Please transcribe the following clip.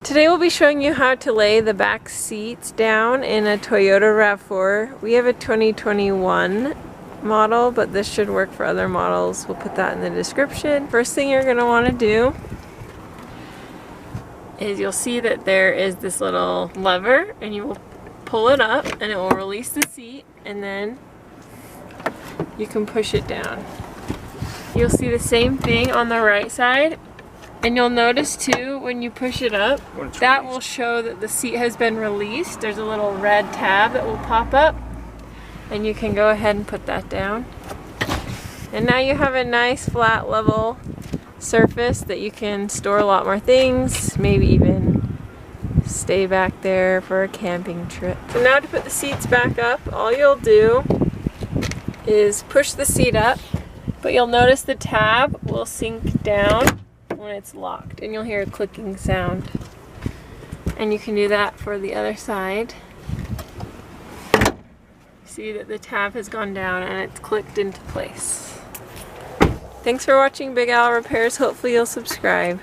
Today we'll be showing you how to lay the back seats down in a Toyota Rav. We have a 2021 model, but this should work for other models. We'll put that in the description. First thing you're going to want to do is you'll see that there is this little lever, and you will pull it up and it will release the seat, and then you can push it down. You'll see the same thing on the right side. And you'll notice too, when you push it up, that will show that the seat has been released. There's a little red tab that will pop up, and you can go ahead and put that down. And now you have a nice flat level surface that you can store a lot more things, maybe even stay back there for a camping trip. So now to put the seats back up, all you'll do is push the seat up, but you'll notice the tab will sink down when it's locked, and you'll hear a clicking sound. And you can do that for the other side. See that the tab has gone down and it's clicked into place. Thanks for watching Big Al Repairs. Hopefully you'll subscribe.